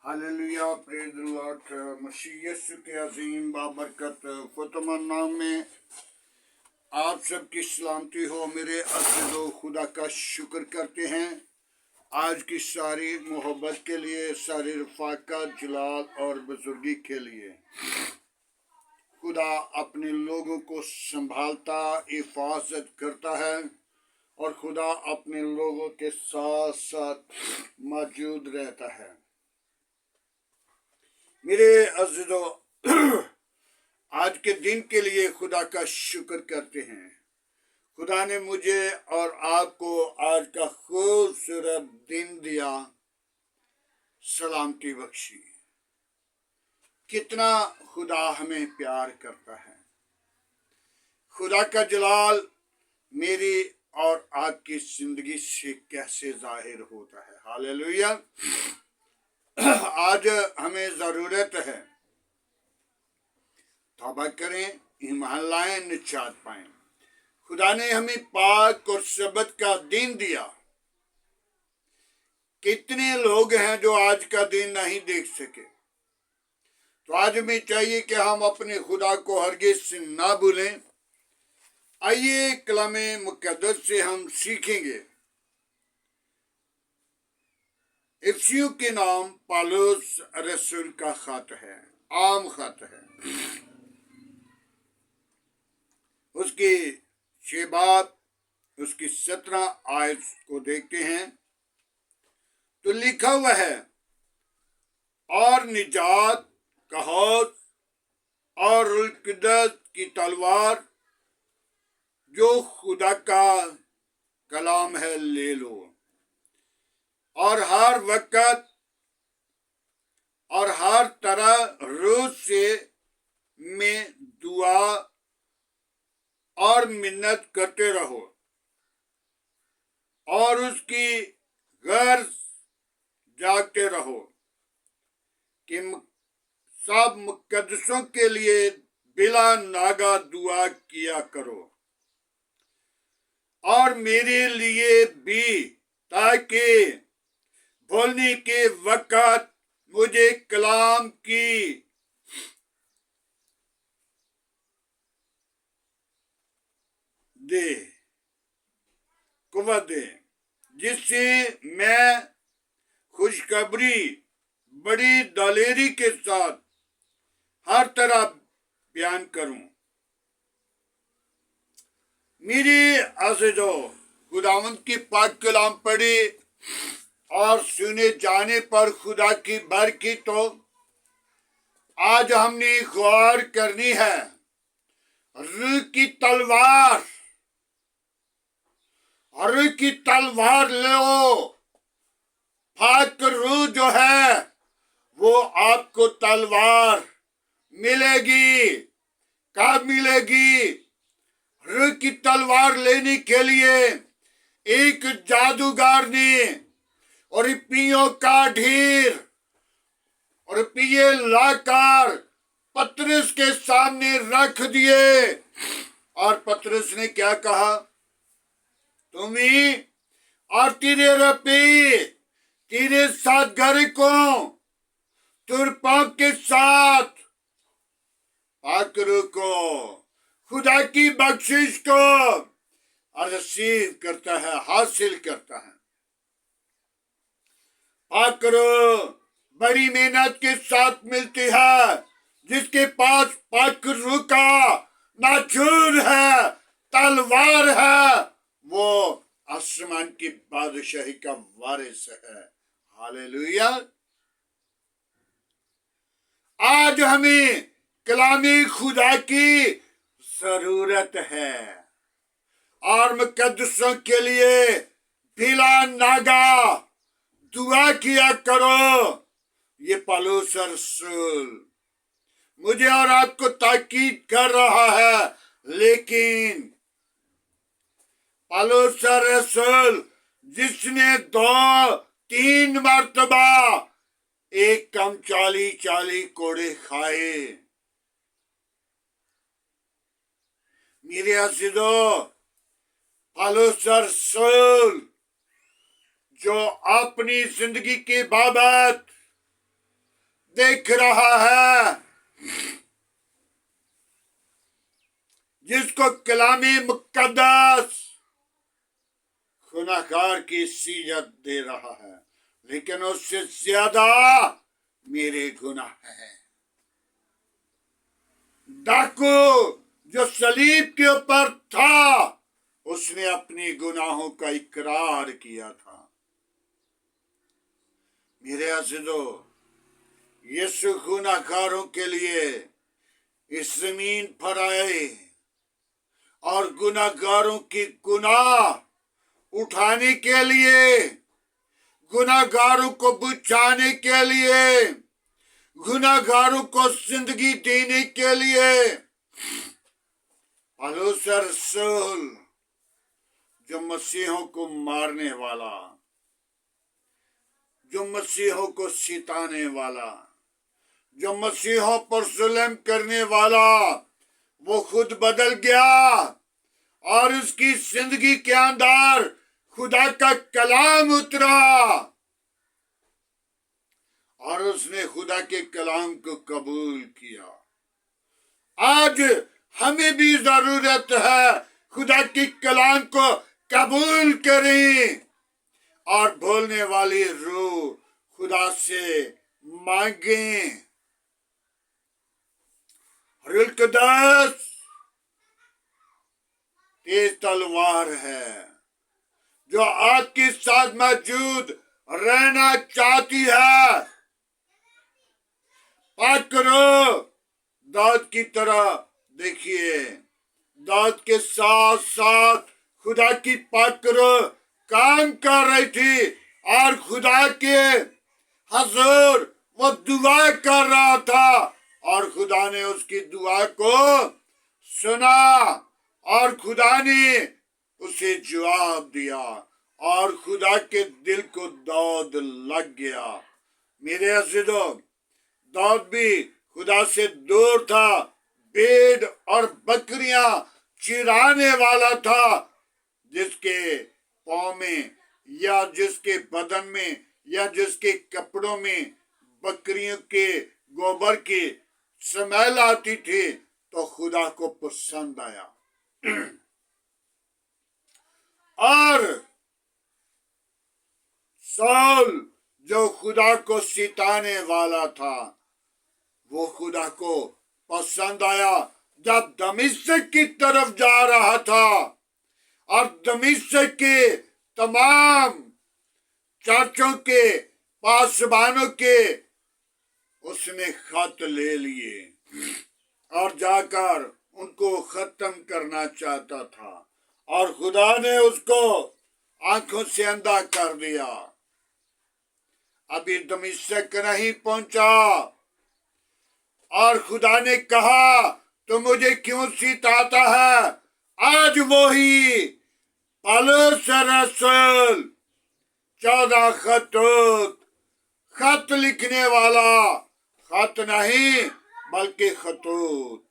Hallelujah, praise the Lord. मसीह यीशु के अजीम बाबरकत फतमा नाम में आप सबकी सलामती हो। मेरे अज़ीज़ों, खुदा का शुक्र करते हैं आज की सारी मोहब्बत के लिए, सारी रफ़ाकत, जलाल और बुजुर्गी के लिए। खुदा अपने लोगों को संभालता, हिफाजत करता है और खुदा अपने लोगों के साथ साथ मौजूद रहता है। मेरे अज़ीज़ों, आज के दिन के लिए खुदा का शुक्र करते हैं। खुदा ने मुझे और आपको आज का खूबसूरत दिन दिया, सलामती बख्शी। कितना खुदा हमें प्यार करता है। खुदा का जलाल मेरी और आपकी जिंदगी से कैसे जाहिर होता है। हालेलुया। आज हमें जरूरत है तौबा करें, ईमान लाएं, निजात पाएं। खुदा ने हमें पाक और सब्त का दिन दिया। कितने लोग हैं जो आज का दिन नहीं देख सके। तो आज हमें चाहिए कि हम अपने खुदा को हरगिज़ से ना भूलें। आइए कलामे मुकद्दस से हम सीखेंगे। इफिसियों के नाम पौलुस रसूल का खत है, आम खत है। उसकी 6 बाब, उसकी 17 आयत को देखते हैं तो लिखा हुआ है, और निजात का हौज और रूह कुद्दस की तलवार जो खुदा का कलाम है ले लो, और हर वक्त और हर तरह रोज से में दुआ और मिन्नत करते रहो, और उसकी गर्ज जागते रहो कि सब मुकद्दसों के लिए बिला नागा दुआ किया करो, और मेरे लिए भी, ताकि बोलने के वक्त मुझे कलाम की दे, कुव्वत दे, जिससे मैं खुशखबरी बड़ी दलेरी के साथ हर तरह बयान करूं। मेरे अज़ीज़ों, खुदावंद की पाक कलाम पढ़ी और सुने जाने पर खुदा की बरकत तो आज हमने गौर करनी है। रूह की तलवार, रूह की तलवार लो। पाक रूह जो है वो आपको तलवार मिलेगी। कब मिलेगी? रूह की तलवार लेने के लिए एक जादूगर ने और पियों का ढेर और पिए लाकर पतरस के सामने रख दिए, और पतरस ने क्या कहा? तुम्हें और तेरे रब्बी, तेरे साथ घर को तुरपां के साथ पाकरू को खुदा की बख्शिश को रिसीव करता है, हासिल करता है। पाकरू बड़ी मेहनत के साथ मिलती है। जिसके पास पाकरू का नाचूर है, तलवार है, वो आसमान की बादशाही का वारिस है। हालेलुया। आज हमें कलामी खुदा की जरूरत है, और मुकद्दसों के लिए बिला नागा दुआ किया करो। ये पौलुस रसूल मुझे और आपको ताकीद कर रहा है। लेकिन पौलुस रसूल जिसने 2-3 मर्तबा एक कम 40 कोड़े खाए। मेरे अज़ीज़ों, पौलुस रसूल जो अपनी जिंदगी की बाबत देख रहा है, जिसको कलामी मुकद्दस गुनाहगार की सीयत दे रहा है, लेकिन उससे ज्यादा मेरे गुनाह हैं। डाकू जो सलीब के ऊपर था, उसने अपने गुनाहों का इकरार किया था। मेरे अज़ीज़ों, यीशु गुनाहगारों के लिए इस जमीन पर आए और गुनाहगारों की गुनाह उठाने के लिए, गुनाहगारों को बचाने के लिए, गुनाहगारों को जिंदगी देने के लिए पौलुस रसूल, जो मसीहों को मारने वाला, जो मसीहों को सिताने वाला, जो मसीहों पर जुल्म करने वाला, वो खुद बदल गया और उसकी जिंदगी के अंदर खुदा का कलाम उतरा और उसने खुदा के कलाम को कबूल किया। आज हमें भी जरूरत है खुदा के कलाम को कबूल करें और बोलने वाली रूह खुदा से मांगें। रूह कुद्दूस तेज तलवार है जो आपके साथ मौजूद रहना चाहती है। पाक करो, दाऊद की तरह देखिए, दाऊद के साथ साथ खुदा की पाक करो काम कर रही थी और खुदा के हजूर वो दुआ कर रहा था और खुदा ने उसकी दुआ को सुना और खुदा ने उसे जवाब दिया और खुदा के दिल को दाऊद लग गया। मेरे अज़ीज़ों, दाऊद भी खुदा से दूर था, भेड़ और बकरियां चिराने वाला था, जिसके पाँव में या जिसके बदन में या जिसके कपड़ों में बकरियों के गोबर की स्मेल आती थी तो खुदा को पसंद आया। और साउल जो खुदा को सिताने वाला था, वो खुदा को पसंद आया जब दमिश्क की तरफ जा रहा था और दमिश्क के तमाम चर्चों के पासबानों के उसने खत ले लिए और जाकर उनको खत्म करना चाहता था और खुदा ने उसको आंखों से अंधा कर दिया। अभी दमिश्क नहीं पहुंचा और खुदा ने कहा तो मुझे क्यों सिताता है। आज वही पौलुस रसूल 14 खत लिखने वाला, खत नहीं बल्कि खतूत,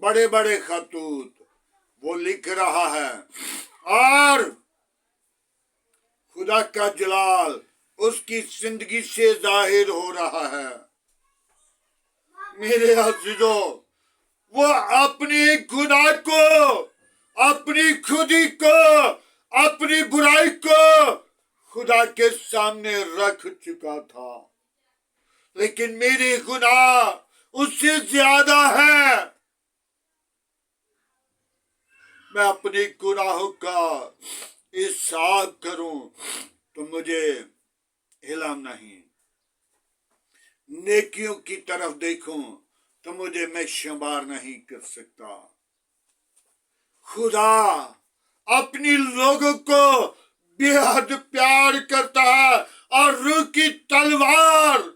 बड़े बड़े खतूत वो लिख रहा है और खुदा का जलाल उसकी जिंदगी से जाहिर हो रहा है। मेरे अज़ीज़ों, वो अपने गुनाह को, अपनी खुदी को, अपनी बुराई को खुदा के सामने रख चुका था, लेकिन मेरे गुनाह उससे ज्यादा है। मैं अपने गुनाहों का हिसाब करूं तो मुझे इल्म नहीं, नेकियों की तरफ देखूं तो मुझे मैं शुमार नहीं कर सकता। खुदा अपनी लोगों को बेहद प्यार करता है और रूह की तलवार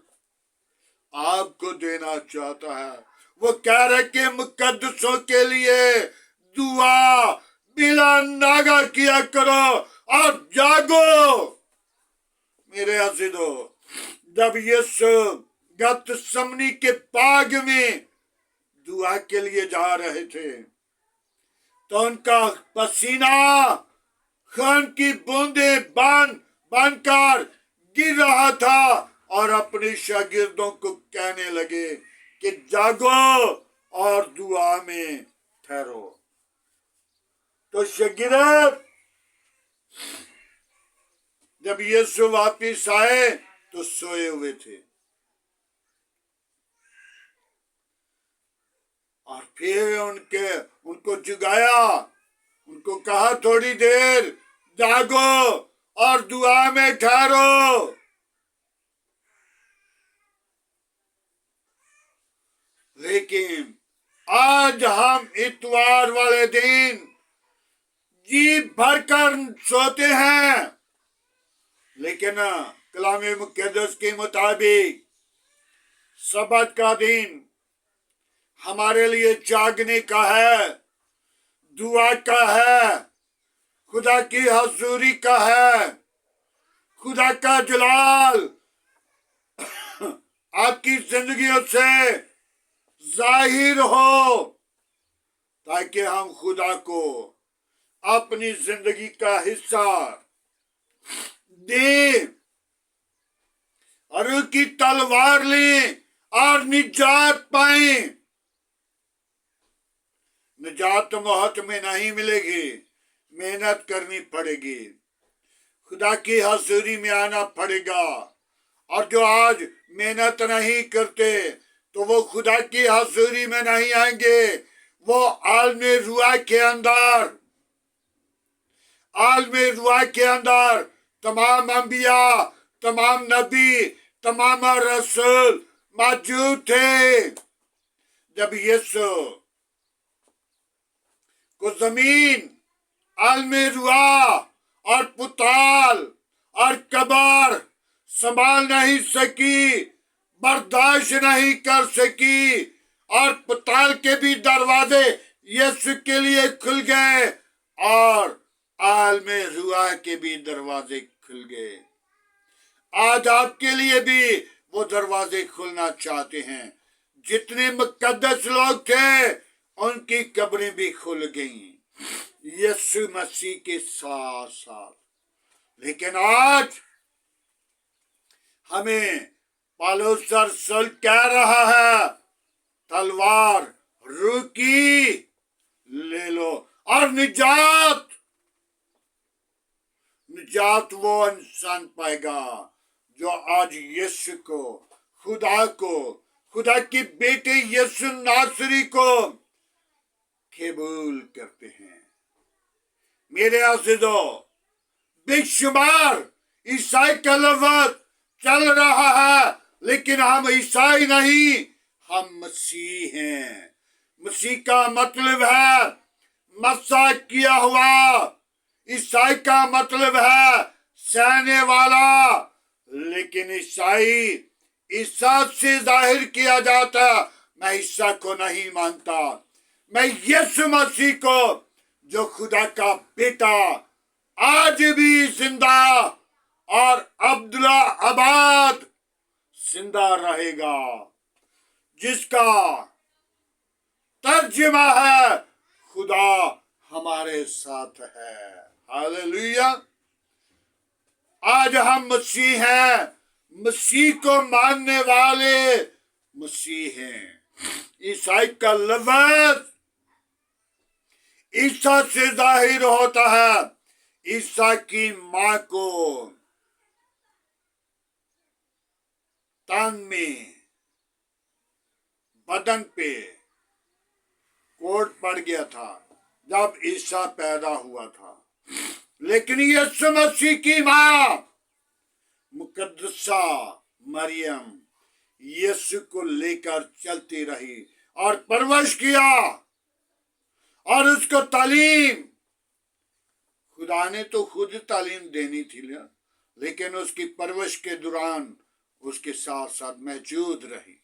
आपको देना चाहता है। वो कह रहे कि मुकद्दसों के लिए दुआ बिला नागा किया करो और जागो। मेरे अज़ीज़ों, जब यीशु गतसमनी के बाग में दुआ के लिए जा रहे थे तो उनका पसीना खून की बूंदे बन बनकर गिर रहा था और अपने शागिर्दों को कहने लगे कि जागो और दुआ में ठहरो। तो शागिर्द जब यीशु वापिस आए तो सोए हुए थे, और फिर उनको जगाया, उनको कहा थोड़ी देर जागो और दुआ में ठहरो। लेकिन आज हम इतवार वाले दिन जी भरकर सोते हैं, लेकिन कलाम मुक़द्दस के मुताबिक सब्त का दिन हमारे लिए जागने का है, दुआ का है, खुदा की हजूरी का है, खुदा का जलाल आपकी जिंदगियों से जाहिर हो, ताकि हम खुदा को अपनी जिंदगी का हिस्सा दे और उसकी तलवार लें और निजात पाएं। निजात मौत में नहीं मिलेगी, मेहनत करनी पड़ेगी, खुदा की हजूरी में आना पड़ेगा। और जो आज मेहनत नहीं करते तो वो खुदा की हजूरी में नहीं आएंगे। वो आलमे रुआ के अंदर तमाम अंबिया, तमाम नबी, तमाम रसूल मौजूद थे। जब यीशु को जमीन, आलमे रुआ और पुताल और कब्र संभाल नहीं सकी, बर्दाश्त नहीं कर सकी, और पुताल के भी दरवाजे यीशु के लिए खुल गए और आलमे रुआ के भी दरवाजे खुल गए। आज आपके लिए भी वो दरवाजे खुलना चाहते हैं। जितने मुकद्दस लोग थे उनकी कब्रें भी खुल गईं यीशु मसीह के साथ साथ। लेकिन आज हमें पौलुस रसूल कह रहा है, तलवार रूह की ले लो और निजात वो इंसान पाएगा जो आज यीशु को, खुदा के बेटे यीशु नासरी को कबूल करते हैं। मेरे अज़ीज़ों, बेशुमार ईसाई का लफ्ज़ चल रहा है, लेकिन हम ईसाई नहीं, हम मसीह हैं। मसीह का मतलब है मसा किया हुआ, ईसाई का मतलब है सहने वाला। लेकिन ईसाई ईसा से जाहिर किया जाता। मैं ईसा को नहीं मानता, मैं यीशु मसीह को, जो खुदा का बेटा आज भी जिंदा और अब्दुल्ला आबाद जिंदा रहेगा, जिसका तर्जुमा है खुदा हमारे साथ है। हालेलुया। आज हम मसीह हैं, मसीह को मानने वाले मसीह हैं। ईसाई का लफ्ज़ ईसा से जाहिर होता है। ईसा की मां को तन में, बदन पे कोट पड़ गया था जब ईसा पैदा हुआ था। लेकिन यीशु मसीह की मां मुकद्दसा मरियम यीशु को लेकर चलती रही और परवरिश किया, और उसको तालीम, खुदा ने तो खुद तालीम देनी थी, लेकिन उसकी परवरिश के दौरान उसके साथ साथ मौजूद रही।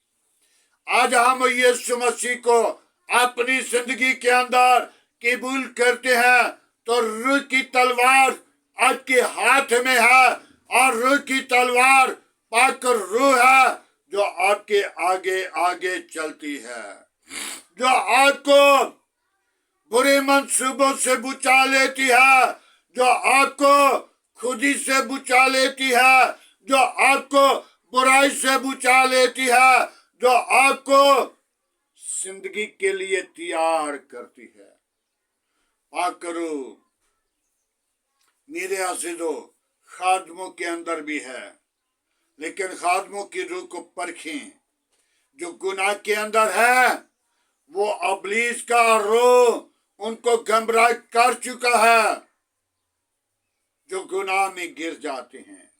आज हम यीशु मसीह को अपनी जिंदगी के अंदर कबूल करते हैं तो रूह की तलवार आपके हाथ में है, और रूह की तलवार पाकर रूह है जो आपके आगे आगे चलती है, जो आपको बुरे मंसूबों से बचा लेती है, जो आपको खुदी से बचा लेती है, जो आपको बुराई से बचा लेती है, जो आपको जिंदगी के लिए तैयार करती है। पाक करो मेरे अज़ीज़ों, खादमों के अंदर भी है, लेकिन खादमों की रूह को परखें। जो गुनाह के अंदर है वो अबलीस का रूह उनको गमराह कर चुका है। जो गुनाह में गिर जाते हैं,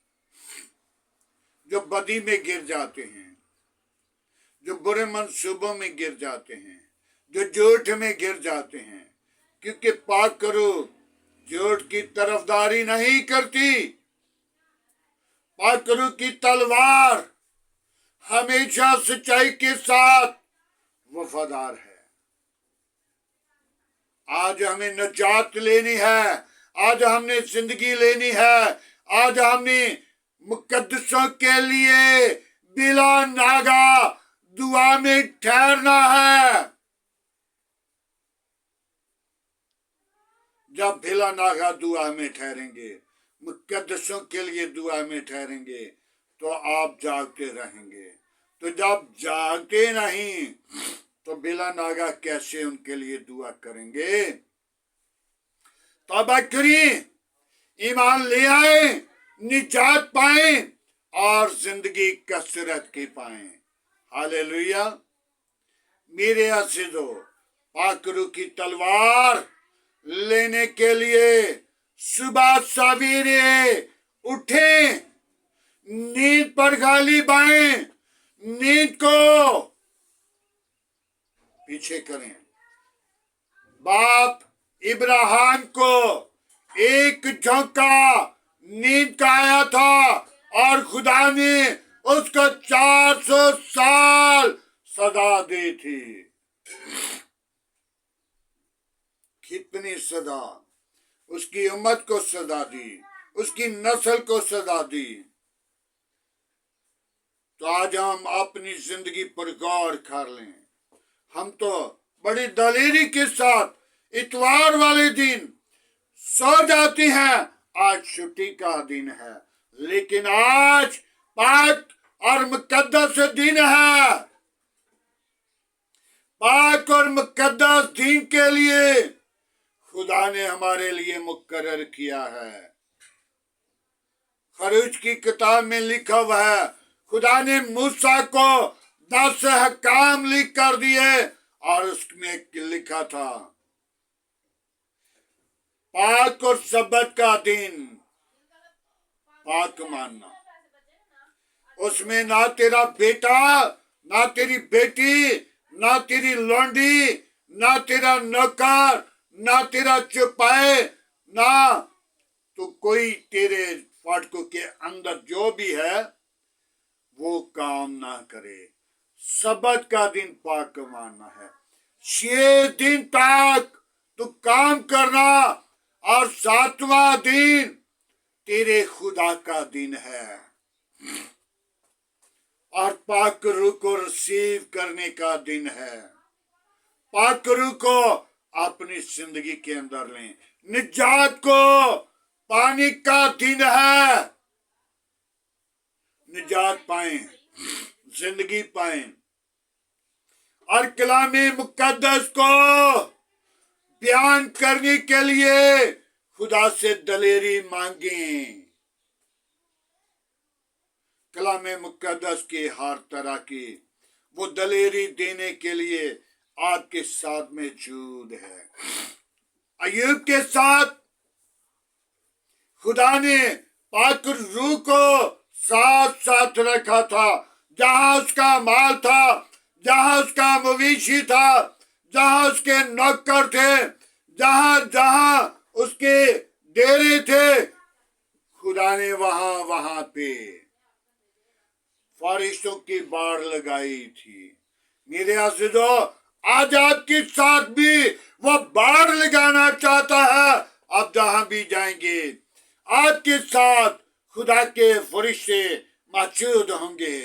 जो बदी में गिर जाते हैं, जो बुरे मंसूबों में गिर जाते हैं, जो झूठ में गिर जाते हैं, क्योंकि पाक करो झूठ की तरफदारी नहीं करती। पाक करो की तलवार हमेशा सच्चाई के साथ वफादार है। आज हमें नजात लेनी है, आज हमने जिंदगी लेनी है, आज हमने मुकद्दसों के लिए बिला नागा दुआ में ठहरना है। जब बिला नागा दुआ में ठहरेंगे, मुकद्दसों के लिए दुआ में ठहरेंगे, तो आप जागते रहेंगे। तो जब जागते नहीं तो बिला नागा कैसे उनके लिए दुआ करेंगे? तौबा करें, ईमान ले आए, निजात पाएं और जिंदगी कसरत की पाएं। हालेलुया। मेरे अज़ीज़ों, पाक रूह की तलवार लेने के लिए सुबह सवेरे उठें, नींद पर गाली बाएं, नींद को पीछे करें। बाप इब्राहिम को एक झोंका नींद का आया था और खुदा ने उसको 400 साल सजा दी थी। कितनी सजा, उसकी उम्मत को सजा दी, उसकी नस्ल को सजा दी। तो आज हम अपनी जिंदगी पर गौर कर लें। हम तो बड़ी दलेरी के साथ इतवार वाले दिन सो जाती हैं, आज छुट्टी का दिन है, लेकिन आज पाक और मुकद्दस दिन है। पाक और मुकद्दस दिन के लिए खुदा ने हमारे लिए मुकर्रर किया है। खरूज की किताब में लिखा हुआ है, खुदा ने मूसा को 10 अहकाम लिख कर दिए और उसमें लिखा था पाक और सब्बत का दिन पाक मानना। उसमें ना तेरा बेटा, ना तेरी बेटी, ना तेरी लौंडी, ना तेरा नौकर, ना तेरा चौपाए, ना तो कोई तेरे फाटकों के अंदर जो भी है वो काम ना करे। सब्बत का दिन पाक मानना है। 6 दिन तक तू काम करना और 7वां दिन तेरे खुदा का दिन है और पाक रूह को रिसीव करने का दिन है। पाक रूह को अपनी जिंदगी के अंदर लें। निजात को पाने का दिन है। निजात पाएं, जिंदगी पाएं और कलामे मुकद्दस को बयान करने के लिए खुदा से दलेरी मांगें। कलामे मुकद्दस की हर तरह की वो दलेरी देने के लिए आपके साथ मौजूद है। अय्यूब के साथ खुदा ने पाक रूह को साथ साथ रखा था। जहां उसका माल था, जहां उसका मवेशी था, जहां उसके नौकर थे, जहां जहां उसके डेरे थे, खुदा ने वहां वहां पे फरिश्तों की बाढ़ लगाई थी। मेरे अज़ीज़ों, आज आपके साथ भी वो बाढ़ लगाना चाहता है। आप जहां भी जाएंगे आपके साथ खुदा के फरिश्ते मौजूद होंगे।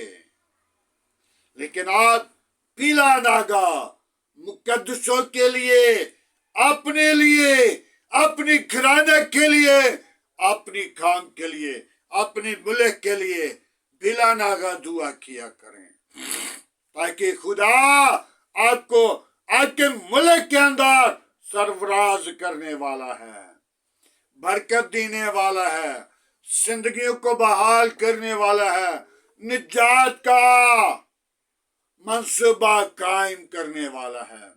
लेकिन आप पीला नागा मुकद्दसों के लिए, अपने लिए, अपनी घराने के लिए, अपनी काम के लिए, अपनी मुल्क के लिए बिला नागा दुआ किया करें, ताकि खुदा आपको आपके मुल्क के अंदर सरफराज करने वाला है, बरकत देने वाला है, जिंदगियों को बहाल करने वाला है, निजात का मंसूबा कायम करने वाला है।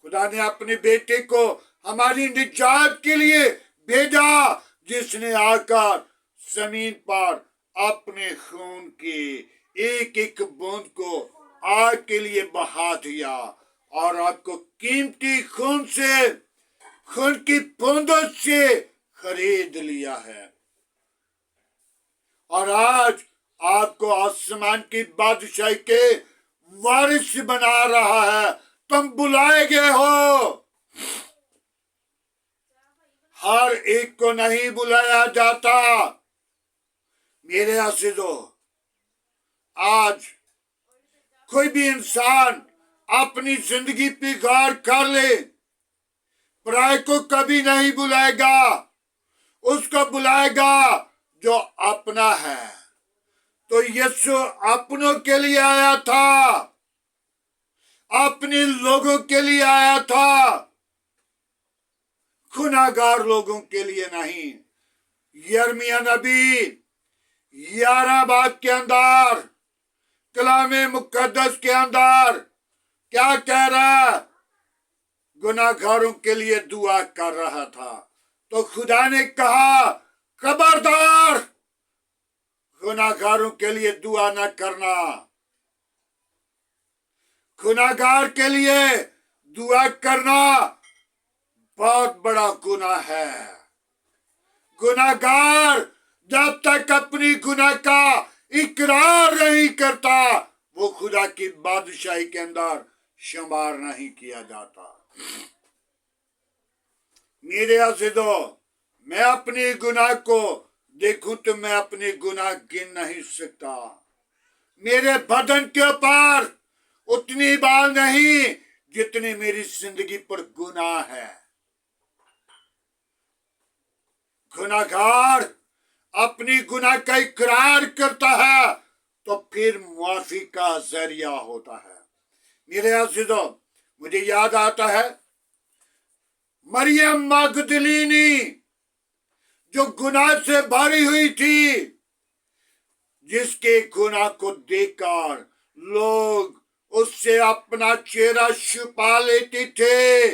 खुदा ने अपने बेटे को हमारी निजात के लिए भेजा, जिसने आकर जमीन पर अपने खून की एक एक बूंद को आग के लिए बहा दिया और आपको कीमती खून से, खून की बूंदों से खरीद लिया है। और आज आपको आसमान की बादशाही के वारिस बना रहा है। तुम बुलाए गए हो, हर एक को नहीं बुलाया जाता। मेरे अज़ीज़ों, आज कोई भी इंसान अपनी जिंदगी पे गौर कर ले, पराये को कभी नहीं बुलाएगा, उसको बुलाएगा जो अपना है। तो यीशु अपनों के लिए आया था, अपने लोगों के लिए आया था, गुनाहगार लोगों के लिए नहीं। यिर्मयाह नबी 11 बाब के अंदर, कलामे मुकद्दस के अंदर क्या कह रहा है? गुनाहगारों के लिए दुआ कर रहा था। तो खुदा ने कहा, खबरदार, गुनाहगारों के लिए दुआ न करना। गुनाहगार के लिए दुआ करना बहुत बड़ा गुनाह है। गुनाहगार जब तक अपनी गुनाह का इकरार नहीं करता, वो खुदा की बादशाही के अंदर शुमार नहीं किया जाता। मेरे अज़ीज़ों, मैं अपने गुनाह को देखूं तो मैं अपने गुनाह गिन नहीं सकता। मेरे बदन के ऊपर उतनी बाल नहीं जितनी मेरी जिंदगी पर गुनाह है। गुनाहगार अपनी गुनाह का इकरार करता है तो फिर मुआफी का जरिया होता है। मेरे अज़ीज़ों, मुझे याद आता है मरियम मगदलीनी, जो गुनाह से भरी हुई थी, जिसके गुनाह को देखकर लोग उससे अपना चेहरा छुपा लेते थे।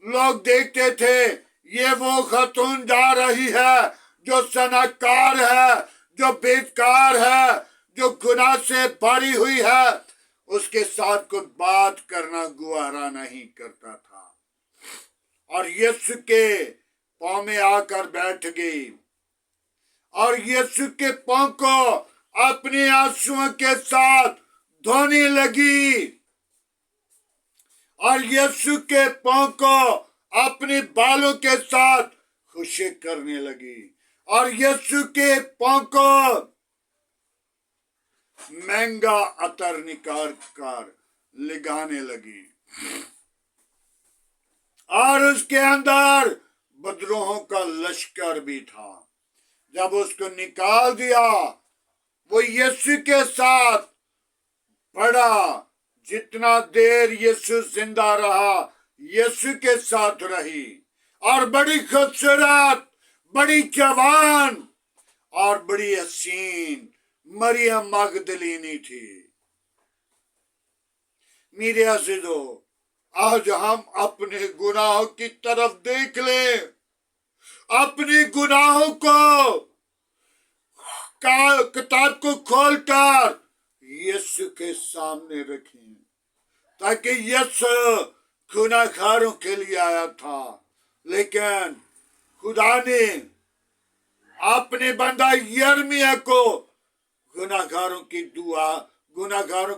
लोग देखते थे, ये वो खातून जा रही है जो सनाकार है, जो बेकार है, जो गुनाह से भरी हुई है। उसके साथ कुछ बात करना गुवारा नहीं करता था और यीशु के पांव में आकर बैठ गई और यीशु के पांव को अपने आंसुओं के साथ धोने लगी और यीशु के पांव को अपने बालों के साथ खुशी करने लगी और यीशु के पांव को महंगा अतर निकाल कर लगाने लगी और उसके अंदर बदरूहों का लश्कर भी था। जब उसको निकाल दिया, वो यीशु के साथ पड़ा। जितना देर यीशु जिंदा रहा, यीशु के साथ रही और बड़ी खूबसूरत, बड़ी जवान और बड़ी हसीन मरियम मगदलीनी थी। मेरे अज़ीज़ों, आज हम अपने गुनाहों की तरफ देख लें, अपने गुनाहों को किताब को खोलकर यीशु के सामने रखें, ताकि यीशु गुनाहगारों के लिए आया था, लेकिन खुदा ने अपने बंदा यिर्मयाह को गुनाहगारों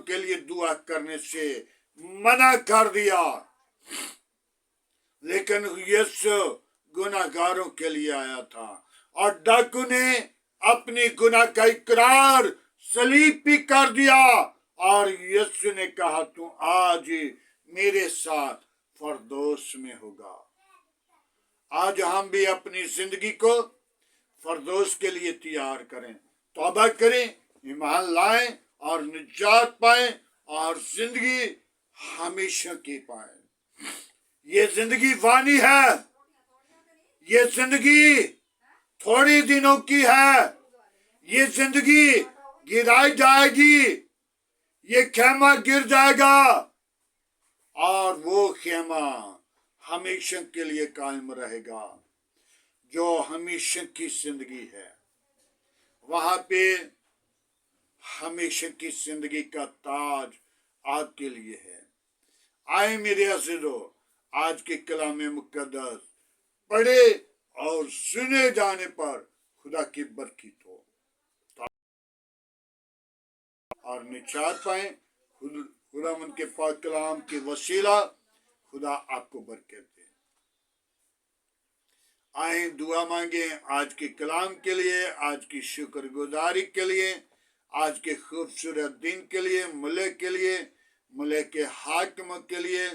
के लिए दुआ करने से मना कर दिया। लेकिन यीशु गुनाहगारों के लिए आया था और डाकू ने अपनी गुनाह का इकरार सलीब पे कर दिया और यीशु ने कहा, तू आज मेरे साथ फरदौस में होगा। आज हम भी अपनी जिंदगी को फरदौस के लिए तैयार करें, तौबा करें, ईमान लाएं और निजात पाएं और जिंदगी हमेशा की पाएं। ये जिंदगी फानी है, ये जिंदगी थोड़ी दिनों की है, ये जिंदगी गिराई जाएगी, ये खेमा गिर जाएगा और वो खेमा हमेशा के लिए कायम रहेगा जो हमेशा की जिंदगी है। वहां पे हमेशा की जिंदगी का ताज आपके लिए है। आए मेरे अज़ीज़ों, आज के कलाम मुक़द्दस पढ़े और सुने जाने पर खुदा की बरकत हो और निजात पाए। खुदावंद के पाक कलाम के वसीला खुदा आपको बरकत दे। आए दुआ मांगे आज के कलाम के लिए, आज की शुक्रगुजारी के लिए, आज के खूबसूरत दिन के लिए, मुल्क के लिए, मुल्क के हाकिम के लिए,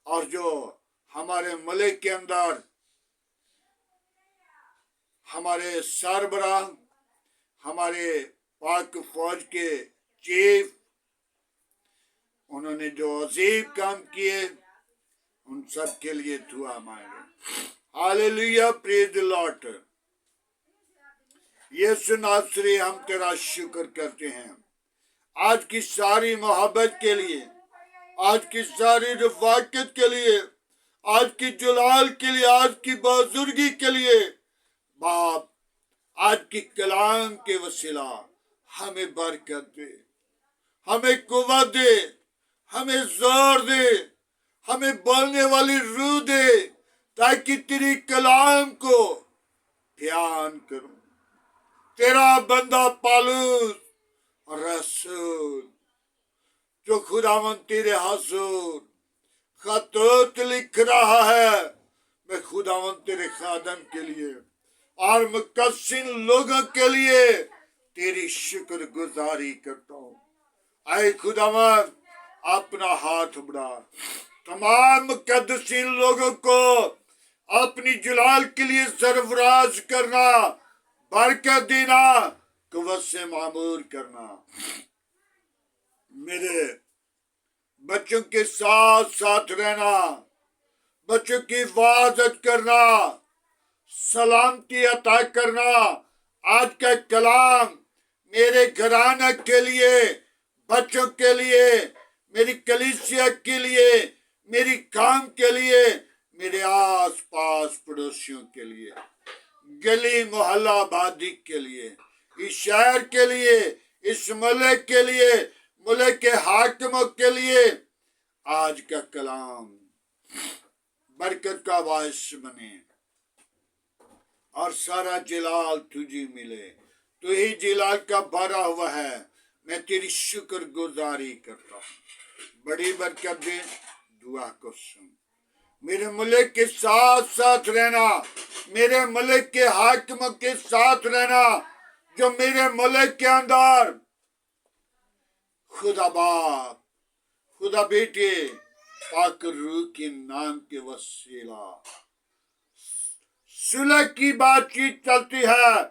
और जो हमारे मुल्क के अंदर हमारे सरबराह, हमारे पाक फौज के चीफ, उन्होंने जो अजीब काम किए, उन सब के लिए दुआ मांगे। Hallelujah, praise the Lord. यीशु नासरी, हम तेरा शुक्र करते हैं आज की सारी मोहब्बत के लिए, आज की सारी रफाकत के लिए, आज की जलाल के लिए, आज की बुजुर्गी के लिए। बाप, आज की कलाम के वसीला हमें बरकत दे, हमें कुव्वत दे, हमें जोर दे, हमें बोलने वाली रूह दे, ताकि तेरी कलाम को बयान करूं। तेरा बंदा पालूस रसूल, जो खुदावंद तेरे हुजूर खतूत लिख रहा है, मैं खुदावंद तेरे खादम के लिए और मुकस्सिन लोगों के लिए तेरी शुक्र गुजारी करता हूँ। आए खुदावंद, अपना हाथ बढ़ा, तमाम मुकद्दसीन लोगों को अपनी जलाल के लिए सरफराज करना, बरकत देना, कुव्वत से मामूर करना। मेरे बच्चों के साथ साथ रहना, बच्चों की हिफाजत करना, सलामती अता करना। आज का कलाम मेरे घराना के लिए, बच्चों के लिए, मेरी कलीसिया के लिए, मेरी काम के लिए, मेरे आस पास पड़ोसियों के लिए, गली मोहल्ला आबादी के लिए, इस शहर के लिए, इस मुल्क के लिए, मुल्क के हाकिमों के लिए आज का कलाम बरकत का बायस बने और सारा जलाल तुझे मिले। तू ही जलाल का भरा हुआ है। मैं तेरी शुक्र गुजारी करता हूँ। बड़ी बरकत दे, दुआ को सुन। मेरे मुल्क के साथ साथ रहना, मेरे मुल्क के हाकिमों के साथ रहना, जो मेरे मुल्क के अंदर खुदा बाप, खुदा बेटे, पाक रूह के नाम के वसीला सुलह की बातचीत चलती है।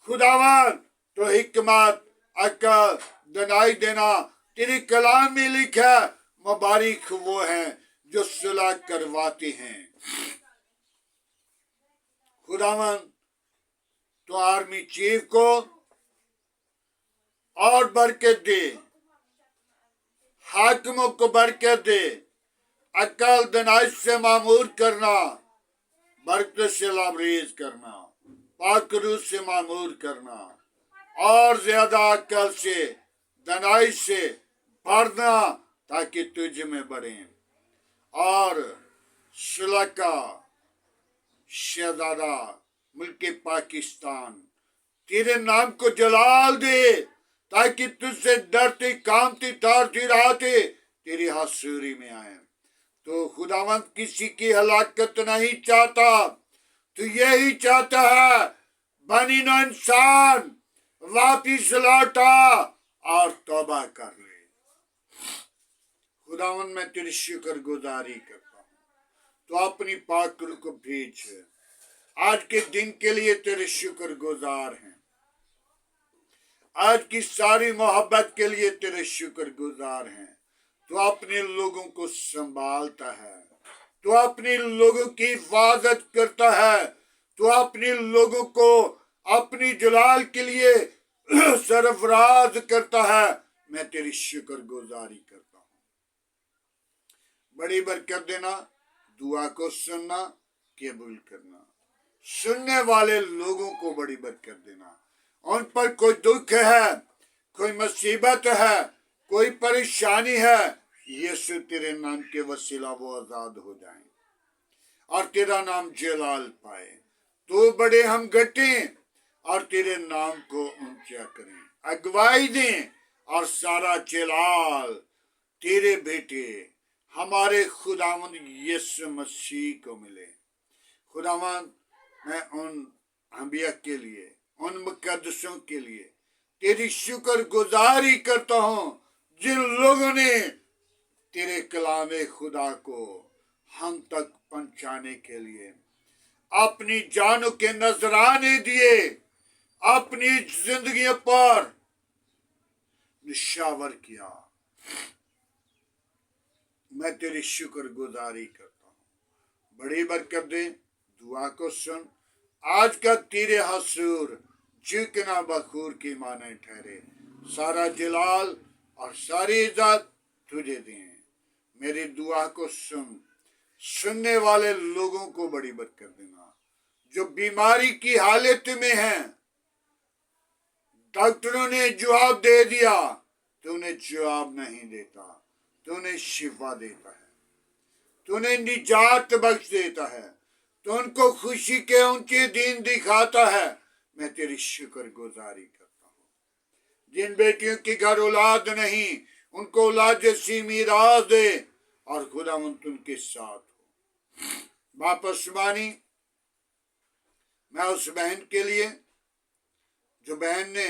खुदावन, तो हिकमत, अकल, दनाई देना तेरी कलाम में लिखा। मुबारक वो हैं जो सुलह करवाते हैं। खुदावन, तो आर्मी चीफ को और बरकत दे, हाकिमों को बरकत दे, अकल दनाई से मामूर करना, बरकत से लाबरेज करना, पाक रूह से मामूर करना, और ज्यादा अकल से, दनाई से बढ़ना, ताकि तुझ में बढ़े। और सुलह का शहजादा मुल्क पाकिस्तान तेरे नाम को जलाल दे, ताकि तुझसे डरती, कामती, तारती रहते तेरी हसूरी में आए। तो खुदावंद किसी की हलाकत नहीं चाहता, तो यही चाहता है बनी न इंसान वापिस लौटा और तौबा कर ले। खुदावंद, मैं तेरी शुक्र गुजारी करता हूँ। तो अपनी पाक रूह को भेज। आज के दिन के लिए तेरे शुक्र गुजार हैं। آج کی ساری محبت کے لیے تیرے شکر گزار ہیں۔ تو اپنے لوگوں کو سنبھالتا ہے، تو اپنے لوگوں کی حفاظت کرتا ہے، تو اپنے لوگوں کو اپنی جلال کے لیے سرفراز کرتا ہے۔ میں تیری شکر گزاری کرتا ہوں۔ بڑی برکت دینا، دعا کو سننا، قبول کرنا، سننے والے لوگوں کو بڑی برکت دینا۔ ان پر کوئی دکھ ہے، کوئی مصیبت ہے، کوئی پریشانی ہے، یسوع تیرے نام کے وسیلہ وہ آزاد ہو جائیں اور تیرا نام جلال پائے۔ تو بڑے ہم گھٹیں اور تیرے نام کو اونچا کریں، اگوائی دیں اور سارا جلال تیرے بیٹے ہمارے خداوند یسوع مسیح کو ملے۔ خداوند، میں ان انبیاء کے لیے، ان مقدسوں کے لیے تیری شکر گزاری کرتا ہوں جن لوگوں نے تیرے کلام خدا کو ہم تک پہنچانے کے لیے اپنی جانوں کے نذرانے دیے، اپنی زندگیوں پر نشاور کیا۔ میں تیری شکر گزاری کرتا ہوں۔ بڑی برکت دے، دعا کو سن۔ آج کا تیرے حضور جھکنا بخور کی مانے ٹھہرے، سارا جلال اور ساری عزت تجھے دیں۔ میری دعا کو سن، سننے والے لوگوں کو بڑی برکت دینا جو بیماری کی حالت میں ہیں۔ ڈاکٹروں نے جواب دے دیا، تو نے جواب نہیں دیتا، تو نے شفا دیتا ہے، تو نے نجات بخش دیتا ہے، تو ان کو خوشی کے اونچے دن دکھاتا ہے۔ میں تیری شکر گزاری کرتا ہوں۔ جن بیٹیوں کی گھر اولاد نہیں، ان کو اولاد جیسی میراث دے اور خداوند ان کے ساتھ ہو۔ باپ آسمانی، میں اس بہن کے لیے جو بہن نے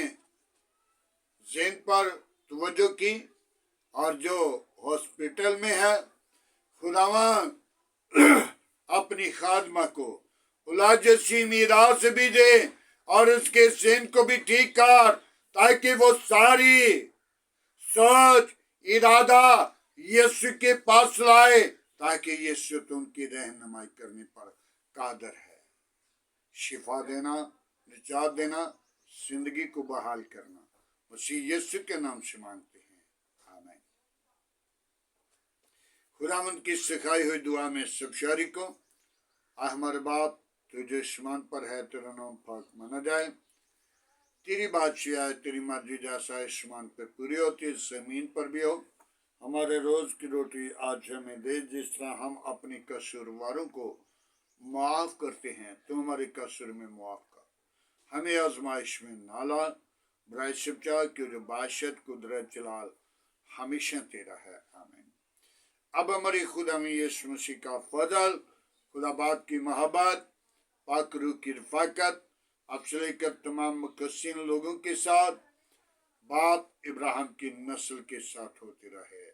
ذہن پر توجہ کی اور جو ہاسپٹل میں ہے، خداوند اپنی خادمہ کو اولاد جیسی میراث بھی دے اور اس کے ذہن کو بھی ٹھیک کر، تاکہ وہ ساری سوچ ارادہ یسوع کے پاس لائے، تاکہ یسوع تم کی رہنمائی کرنے پر قادر ہے۔ شفا دینا، نجات دینا، زندگی کو بحال کرنا، مسیح یسوع کے نام سے مانگتے ہیں، آمین۔ خداوند کی سکھائی ہوئی دعا میں سب شریکوں، ہمارے باپ تو جو آسمان پر ہے، تیرا نام پاک مانا جائے، تیری بادشاہی، تیری مرضی جیسا آسمان پر پوری ہوتی ہے زمین پر بھی ہو۔ ہمارے روز کی روٹی آج ہمیں دے، جس طرح ہم اپنی قصورواروں کو معاف کرتے ہیں، تو ہمارے قصور میں معاف کر۔ ہمیں آزمائش میں نہ لا، برائے سے بچا، کہ جو بادشاہت، قدرت، جلال ہمیشہ تیرا ہے، آمین۔ اب ہماری خدا میں یسوع مسیح کا فضل، خدا باپ کی محبت، پاک روح کی رفاقت اب سے لے کر تمام مقدسین لوگوں کے ساتھ، باپ ابراہیم کی نسل کے ساتھ ہوتی رہے۔